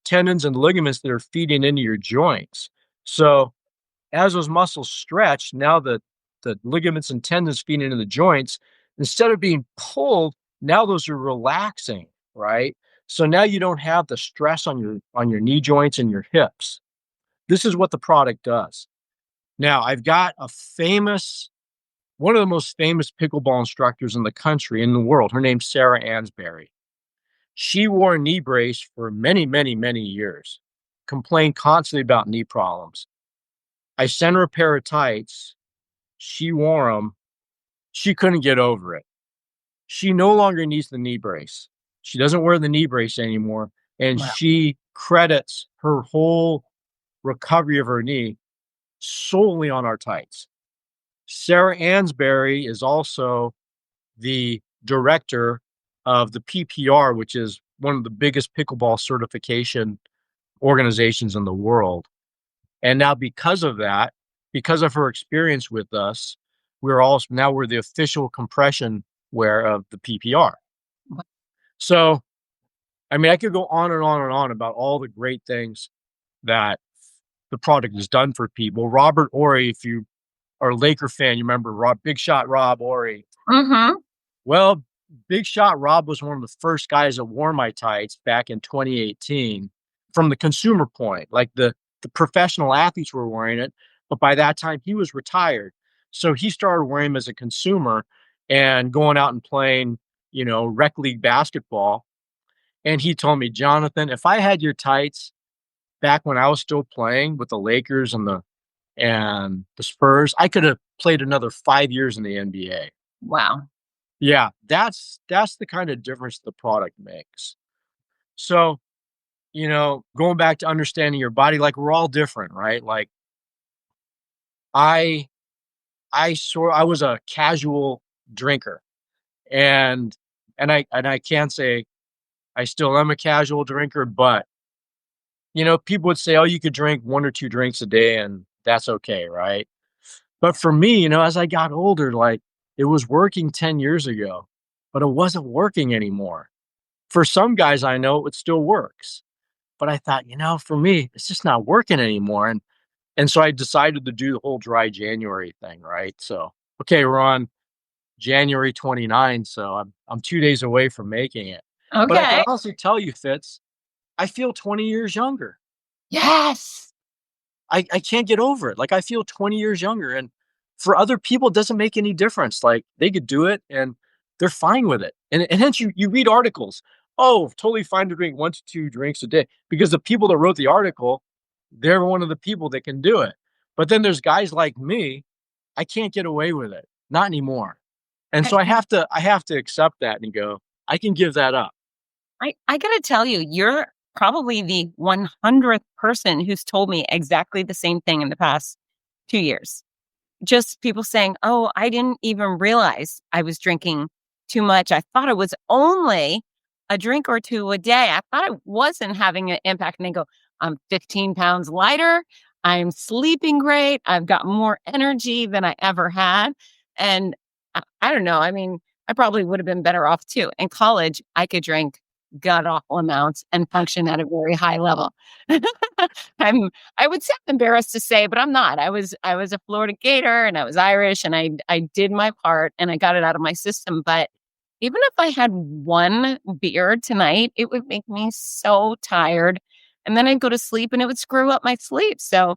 S3: tendons and ligaments that are feeding into your joints. So as those muscles stretch, now the ligaments and tendons feeding into the joints, instead of being pulled, now those are relaxing, right? So now you don't have the stress on your knee joints and your hips. This is what the product does. Now, I've got one of the most famous pickleball instructors in the country, in the world. Her name's Sarah Ansberry. She wore a knee brace for many, many, many years, complained constantly about knee problems. I sent her a pair of tights. She wore them. She couldn't get over it. She no longer needs the knee brace. She doesn't wear the knee brace anymore. And
S2: Wow.
S3: she credits her whole recovery of her knee solely on our tights. Sarah Ansberry is also the director of the PPR, which is one of the biggest pickleball certification organizations in the world. And now because of that, because of her experience with us, we're the official compression wear of the PPR. So, I mean, I could go on and on and on about all the great things that the product has done for people. Robert Horry, if you are a Laker fan, you remember Big Shot Rob Horry.
S2: Mm-hmm.
S3: Well, Big Shot Rob was one of the first guys that wore my tights back in 2018 from the consumer point. Like the professional athletes were wearing it, but by that time he was retired. So he started wearing them as a consumer and going out and playing, rec league basketball. And he told me, Jonathan, if I had your tights back when I was still playing with the Lakers and the Spurs, I could have played another 5 years in the NBA.
S2: Wow.
S3: Yeah, that's the kind of difference the product makes. So, going back to understanding your body, like we're all different, right? Like I was a casual drinker, and I can't say I still am a casual drinker, but people would say, oh, you could drink 1 or 2 drinks a day and that's okay, right? But for me, as I got older, like it was working 10 years ago, but it wasn't working anymore. For some guys I know it still works, but I thought, for me, it's just not working anymore. And so I decided to do the whole dry January thing, right? So, okay, we're on January 29th, so I'm 2 days away from making it.
S2: Okay.
S3: But I can honestly tell you, Fitz, I feel 20 years younger.
S2: Yes.
S3: I can't get over it. Like I feel 20 years younger, and for other people, it doesn't make any difference. Like they could do it and they're fine with it. And hence you read articles. Oh, totally fine to drink 1 to 2 drinks a day, because the people that wrote the article, they're one of the people that can do it. But then there's guys like me, I can't get away with it. Not anymore. And so I have to accept that and go, I can give that up.
S2: I got to tell you, you're probably the 100th person who's told me exactly the same thing in the past 2 years. Just people saying, oh, I didn't even realize I was drinking too much. I thought it was only a drink or 2 a day. I thought it wasn't having an impact. And they go, I'm 15 pounds lighter. I'm sleeping great. I've got more energy than I ever had. And I don't know. I mean, I probably would have been better off too. In college, I could drink god awful amounts and function at a very high level. I would say I'm embarrassed to say, but I'm not. I was a Florida Gator and I was Irish and I did my part and I got it out of my system. But even if I had one beer tonight, it would make me so tired. And then I'd go to sleep and it would screw up my sleep. So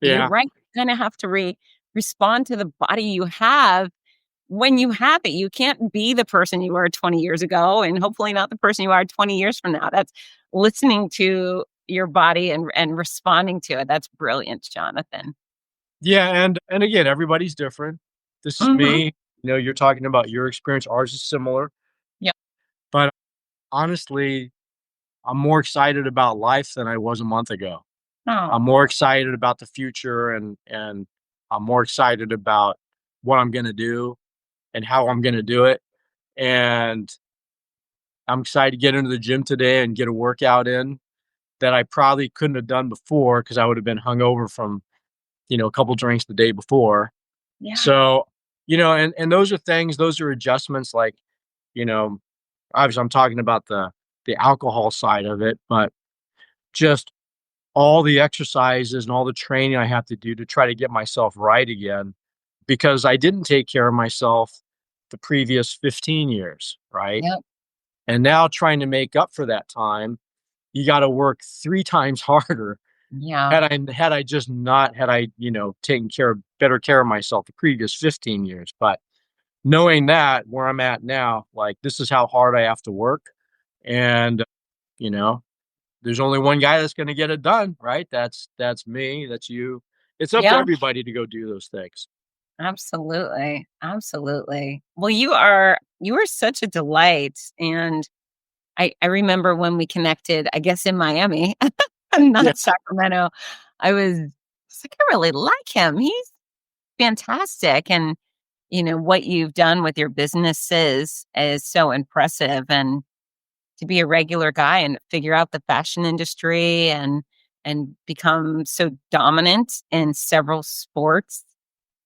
S2: you're
S3: Yeah.
S2: right. You kind of have to respond to the body you have when you have it. You can't be the person you were 20 years ago and hopefully not the person you are 20 years from now. That's listening to your body and responding to it. That's brilliant, Jonathan.
S3: Yeah, and again, everybody's different. This is
S2: Mhm.
S3: me. You're talking about your experience. Ours is similar,
S2: Yep.
S3: but honestly, I'm more excited about life than I was a month ago. I'm
S2: Oh,
S3: more excited about the future and I'm more excited about what I'm gonna do and how I'm gonna do it. And I'm excited to get into the gym today and get a workout in that I probably couldn't have done before because I would have been hungover from, a couple drinks the day before.
S2: yeah.
S3: So, and those are things, those are adjustments like, you know, obviously I'm talking about the alcohol side of it, but just all the exercises and all the training I have to do to try to get myself right again because I didn't take care of myself the previous 15 years, right?
S2: Yep.
S3: And now trying to make up for that time, you got to work 3 times harder.
S2: Yeah.
S3: Had I just not had I, taken better care of myself the previous 15 years. But knowing that where I'm at now, like this is how hard I have to work. And, you know, there's only one guy that's gonna get it done, right? That's me, that's you. It's up to
S2: Yeah.
S3: everybody to go do those things.
S2: Absolutely. Absolutely. Well, you are such a delight. And I remember when we connected, I guess in Miami,
S3: Yeah.
S2: not Sacramento. I was like, I really like him. He's fantastic. And what you've done with your businesses is so impressive. And to be a regular guy and figure out the fashion industry and become so dominant in several sports,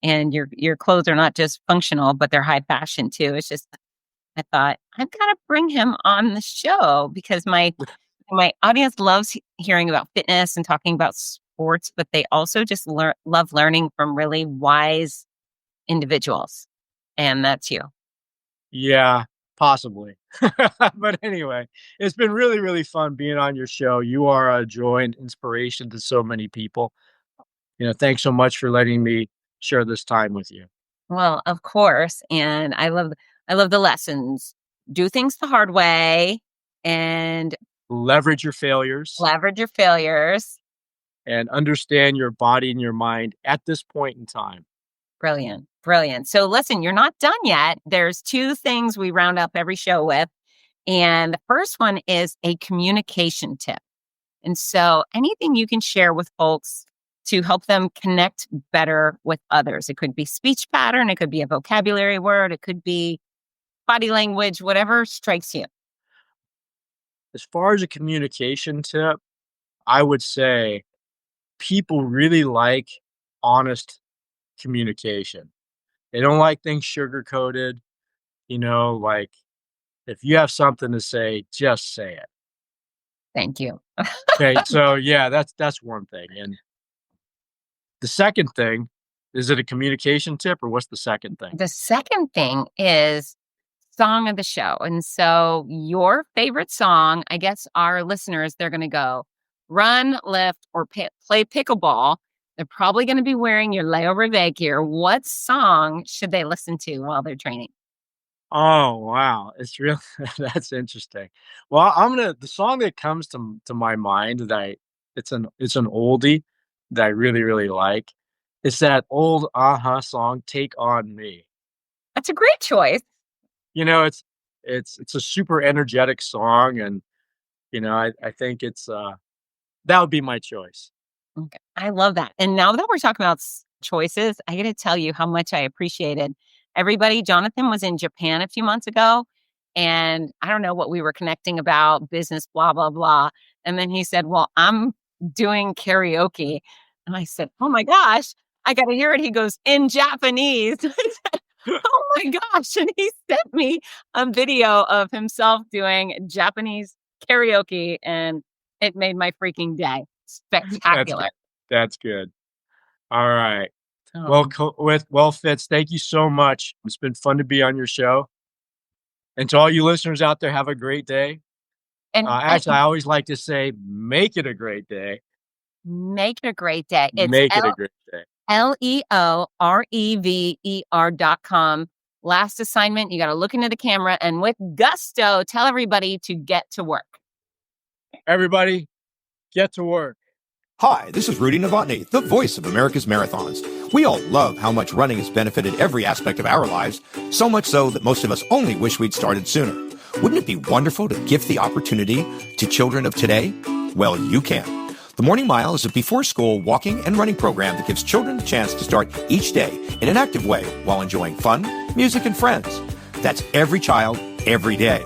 S2: and your clothes are not just functional, but they're high fashion too. It's just, I thought I've got to bring him on the show because my audience loves hearing about fitness and talking about sports, but they also just love learning from really wise individuals, and that's you.
S3: Yeah, possibly. But anyway, it's been really, really fun being on your show. You are a joy and inspiration to so many people. Thanks so much for letting me share this time with you.
S2: Well, of course, and I love the lessons. Do things the hard way and
S3: Leverage your failures
S2: leverage your failures.
S3: and understand your body and your mind at this point in time.
S2: Brilliant. Brilliant. So listen, you're not done yet. There's two things we round up every show with. And the first one is a communication tip. And so anything you can share with folks to help them connect better with others. It could be speech pattern, it could be a vocabulary word, it could be body language, whatever strikes you.
S3: As far as a communication tip, I would say people really like honest communication. They don't like things sugar coated, like if you have something to say, just say it.
S2: Thank you.
S3: Okay. So yeah, that's one thing. And the second thing, is it a communication tip or what's the second thing?
S2: The second thing is song of the show. And so your favorite song, I guess our listeners, they're going to go run, lift, or play pickleball. They're probably going to be wearing your LEORÉVER gear. What song should they listen to while they're training?
S3: Oh, wow. It's really that's interesting. Well, the song that comes to my mind that it's an oldie that I really, really like. It's that old song, Take On Me.
S2: That's a great choice.
S3: It's a super energetic song and I think that would be my choice.
S2: Okay. I love that. And now that we're talking about choices, I got to tell you how much I appreciated everybody. Jonathan was in Japan a few months ago, and I don't know what we were connecting about, business, blah, blah, blah. And then he said, well, I'm doing karaoke. And I said, oh my gosh, I got to hear it. He goes, in Japanese. I said, oh my gosh. And he sent me a video of himself doing Japanese karaoke, and it made my freaking day. Spectacular.
S3: That's good. All right.
S2: So,
S3: Well, Fitz, thank you so much. It's been fun to be on your show. And to all you listeners out there, have a great day.
S2: and
S3: Actually, I always like to say, make it a great day.
S2: make it a great day.
S3: Make it a great day.
S2: LEOREVER.com. Last assignment, you got to look into the camera and with gusto, tell everybody to get to work.
S3: Everybody, get to work.
S1: Hi, this is Rudy Novotny, the voice of America's Marathons. We all love how much running has benefited every aspect of our lives, so much so that most of us only wish we'd started sooner. Wouldn't it be wonderful to give the opportunity to children of today? Well, you can. The Morning Mile is a before-school walking and running program that gives children a chance to start each day in an active way while enjoying fun, music, and friends. That's every child, every day.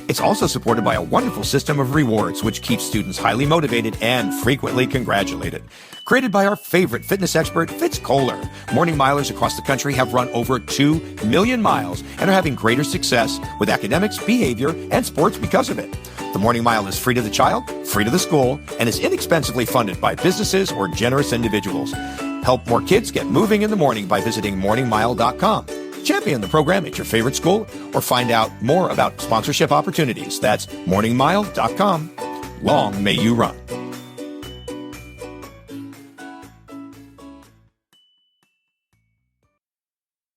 S1: It's also supported by a wonderful system of rewards, which keeps students highly motivated and frequently congratulated. Created by our favorite fitness expert, Fitz Kohler, Morning Milers across the country have run over 2 million miles and are having greater success with academics, behavior, and sports because of it. The Morning Mile is free to the child, free to the school, and is inexpensively funded by businesses or generous individuals. Help more kids get moving in the morning by visiting morningmile.com. Champion the program at your favorite school or find out more about sponsorship opportunities. That's morningmile.com. Long may you run.